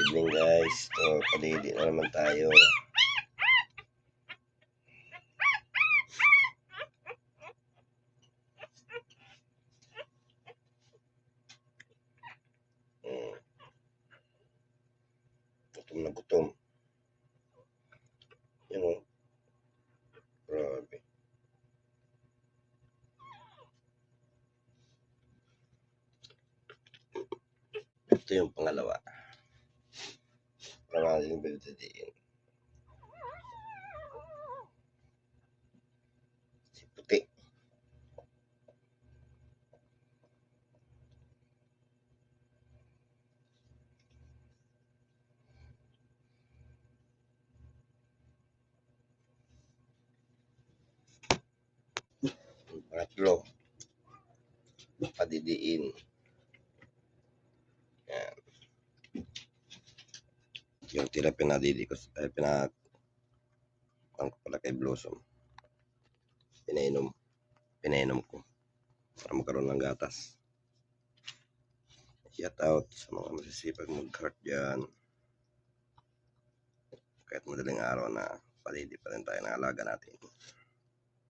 evening guys. So, padidi na naman tayo. Gutom na gutom. Yan o. Grabe. Ito yung pangalawa. Maraming bildidiin. Si puti. Pangatlo. Padidiin. Yan. Yung tira pinadidi ko. Ang pala kay Blossom. Pinainom ko. Para magkaroon ng gatas. Shout out sa mga masisipag mag-heart dyan. Kahit madaling araw na palidi pa rin tayo ng alaga natin.